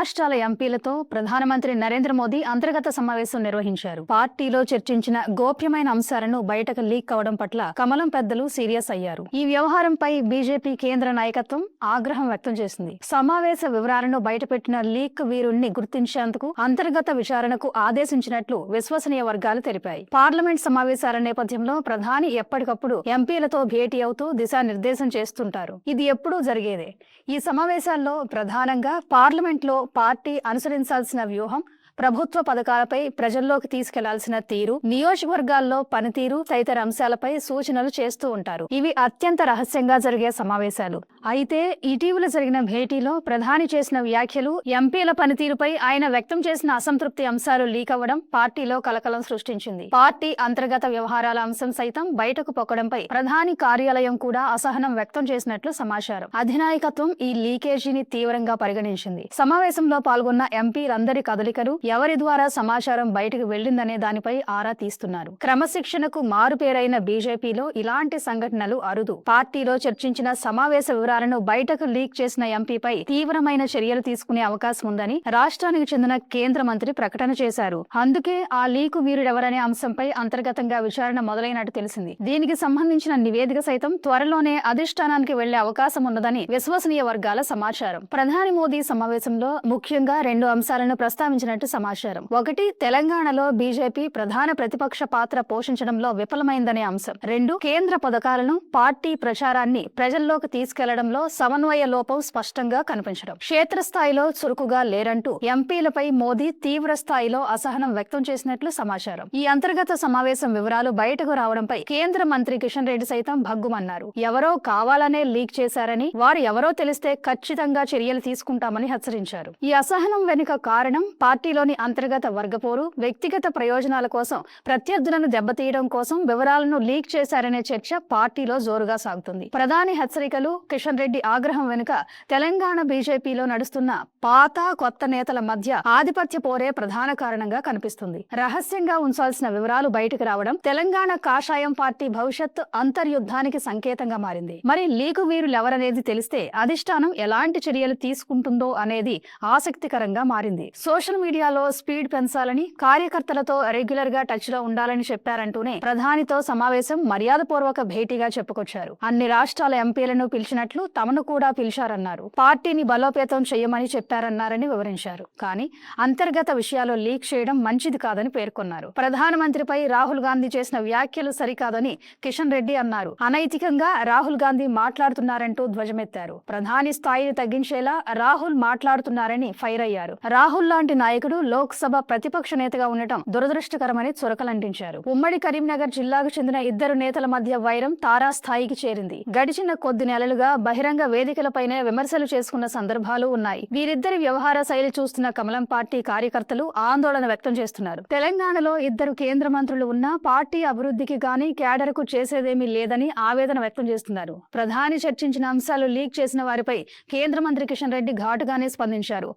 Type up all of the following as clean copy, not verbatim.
రాష్ట్రాల ఎంపీలతో ప్రధానమంత్రి నరేంద్ర మోదీ అంతర్గత సమావేశం నిర్వహించారు. పార్టీలో చర్చించిన గోప్యమైన అంశాలను బయటకు లీక్ అవడం పట్ల కమలం పెద్దలు సీరియస్ అయ్యారు. ఈ వ్యవహారంపై బీజేపీ కేంద్ర నాయకత్వం ఆగ్రహం వ్యక్తం చేసింది. సమావేశ వివరాలను బయటపెట్టిన లీక్ వీరుణ్ణి గుర్తించేందుకు అంతర్గత విచారణకు ఆదేశించినట్లు విశ్వసనీయ వర్గాలు తెలిపాయి. పార్లమెంట్ సమావేశాల నేపథ్యంలో ప్రధాని ఎప్పటికప్పుడు ఎంపీలతో భేటీ అవుతూ దిశానిర్దేశం చేస్తుంటారు. ఇది ఎప్పుడూ జరిగేదే. ఈ సమావేశాల్లో ప్రధానంగా పార్లమెంట్లో పార్టీ అనుసరించాల్సిన వ్యూహం, ప్రభుత్వ పథకాలపై ప్రజల్లోకి తీసుకెళ్లాల్సిన తీరు, నియోజకవర్గాల్లో పనితీరు తదితర అంశాలపై సూచనలు చేస్తూ ఉంటారు. ఇవి అత్యంత రహస్యంగా జరిగే సమావేశాలు. అయితే ఇటీవల జరిగిన భేటీలో ప్రధాని చేసిన వ్యాఖ్యలు, ఎంపీల పనితీరుపై ఆయన వ్యక్తం చేసిన అసంతృప్తి అంశాలు లీక్ అవ్వడం పార్టీలో కలకలం సృష్టించింది. పార్టీ అంతర్గత వ్యవహారాల అంశం సైతం బయటకు పొక్కడంపై ప్రధాని కార్యాలయం కూడా అసహనం వ్యక్తం చేసినట్లు సమాచారం. అధినాయకత్వం ఈ లీకేజీని తీవ్రంగా పరిగణించింది. సమావేశంలో పాల్గొన్న ఎంపీలందరి కదలికలు, ఎవరి ద్వారా సమాచారం బయటకు వెళ్లిందనే దానిపై ఆరా తీస్తున్నారు. క్రమశిక్షణకు మారుపేరైన బీజేపీలో ఇలాంటి సంఘటనలు అరుదు. పార్టీలో చర్చించిన సమావేశ వివరాలను బయటకు లీక్ చేసిన ఎంపీపై తీవ్రమైన చర్యలు తీసుకునే అవకాశం ఉందని రాష్ట్రానికి చెందిన కేంద్ర మంత్రి ప్రకటన చేశారు. అందుకే ఆ లీకు వీరుడెవరనే అంశంపై అంతర్గతంగా విచారణ మొదలైనట్టు తెలిసింది. దీనికి సంబంధించిన నివేదిక సైతం త్వరలోనే అధిష్టానానికి వెళ్లే అవకాశం ఉన్నదని విశ్వసనీయ వర్గాల సమాచారం. ప్రధాని మోదీ సమావేశంలో ముఖ్యంగా 2 అంశాలను ప్రస్తావించినట్టు సమాచారం. ఒకటి, తెలంగాణలో బీజేపీ ప్రధాన ప్రతిపక్ష పాత్ర పోషించడంలో విఫలమైందనే అంశం. 2, కేంద్ర పథకాలను, పార్టీ ప్రచారాన్ని ప్రజల్లోకి తీసుకెళ్లడంలో సమన్వయ లోపం స్పష్టంగా కనిపించడం. క్షేత్రస్థాయిలో చురుకుగా లేరంటూ ఎంపీలపై మోదీ తీవ్ర స్థాయిలో అసహనం వ్యక్తం చేసినట్లు సమాచారం. ఈ అంతర్గత సమావేశం వివరాలు బయటకు రావడంపై కేంద్ర మంత్రి కిషన్ రెడ్డి సైతం భగ్గుమన్నారు. ఎవరో కావాలనే లీక్ చేశారని, వారు ఎవరో తెలిస్తే ఖచ్చితంగా చర్యలు తీసుకుంటామని హెచ్చరించారు. ఈ అసహనం వెనుక కారణం పార్టీలోని అంతర్గత వర్గపోరు, వ్యక్తిగత ప్రయోజనాల కోసం ప్రత్యర్థులను దెబ్బతీయడం కోసం వివరాలను లీక్ చేశారనే చర్చ పార్టీలో జోరుగా సాగుతుంది. ప్రధాని హెచ్చరికలు, కిషన్ రెడ్డి ఆగ్రహం వెనుక తెలంగాణ బీజేపీలో నడుస్తున్న పాత కొత్త నేతల మధ్య ఆధిపత్య పోరే ప్రధాన కారణంగా కనిపిస్తుంది. రహస్యంగా ఉంచాల్సిన వివరాలు బయటకు రావడం తెలంగాణ కాషాయం పార్టీ భవిష్యత్ అంతర్యుద్ధానికి సంకేతంగా మారింది. మరి లీకు వీరులెవరనేది తెలిస్తే అధిష్టానం ఎలాంటి చర్యలు తీసుకుంటుందో అనేది ఆసక్తికరంగా మారింది. సోషల్ మీడియాలో స్పీడ్ పెంచాలని, కార్యకర్తలతో రెగ్యులర్ గా టచ్ లో ఉండాలని చెప్పారంటూనే ప్రధానితో సమావేశం మర్యాదపూర్వక భేటీగా చెప్పుకొచ్చారు. అన్ని రాష్ట్రాల ఎంపీలను పిలిచినట్లు తమను కూడా పిలిచారన్నారు. పార్టీని బలోపేతం చేయమని చెప్పారన్నారని వివరించారు. కానీ అంతర్గత విషయాలు లీక్ చేయడం మంచిది కాదని పేర్కొన్నారు. ప్రధానమంత్రిపై రాహుల్ గాంధీ చేసిన వ్యాఖ్యలు సరికాదని కిషన్ రెడ్డి అన్నారు. అనైతికంగా రాహుల్ గాంధీ మాట్లాడుతున్నారంటూ ధ్వజమెత్తారు. ప్రధాని స్థాయిని తగ్గించేలా రాహుల్ మాట్లాడుతున్నారని ఫైర్ అయ్యారు. రాహుల్ లాంటి నాయకుడు లోక్సభ ప్రతిపక్ష నేతగా ఉండటం దురదృష్టకరమని చురకలంటించారు. ఉమ్మడి కరీంనగర్ జిల్లాకు చెందిన 2 నేతల మధ్య వైరం తారాస్థాయికి చేరింది. గడిచిన కొద్ది నెలలుగా బహిరంగ వేదికలపైనే విమర్శలు చేసుకున్న సందర్భాలు ఉన్నాయి. వీరిద్దరి వ్యవహార శైలి చూస్తున్న కమలం పార్టీ కార్యకర్తలు ఆందోళన వ్యక్తం చేస్తున్నారు. తెలంగాణలో 2 కేంద్ర మంత్రులు ఉన్నా పార్టీ అభివృద్ధికి గానీ కేడర్కు చేసేదేమీ లేదని ఆవేదన వ్యక్తం చేస్తున్నారు. ప్రధాని చర్చించిన అంశాలు లీక్ చేసిన వారిపై కేంద్ర మంత్రి కిషన్ రెడ్డి ఘాటుగానే స్పందించారు.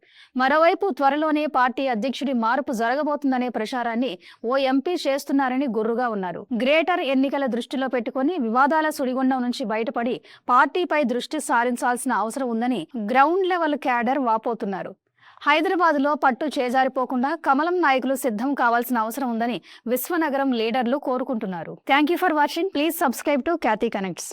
మరోవైపు త్వరలోనే పార్టీ అధ్యక్షుడి మార్పు జరగబోతుందనే ప్రచారాన్ని ఓ ఎంపీ చేస్తున్నారని గుర్రుగా ఉన్నారు. గ్రేటర్ ఎన్నికల దృష్టిలో పెట్టుకుని వివాదాల సుడిగుండం నుంచి బయటపడి పార్టీపై దృష్టి సారించాల్సిన అవసరం ఉందని గ్రౌండ్ లెవెల్ క్యాడర్ వాపోతున్నారు. హైదరాబాద్లో పట్టు చేజారిపోకుండా కమలం నాయకులు సిద్ధం కావాల్సిన అవసరం ఉందని విశ్వనగరం లీడర్లు కోరుకుంటున్నారు. Thank you for watching. Please subscribe to Khyati connects.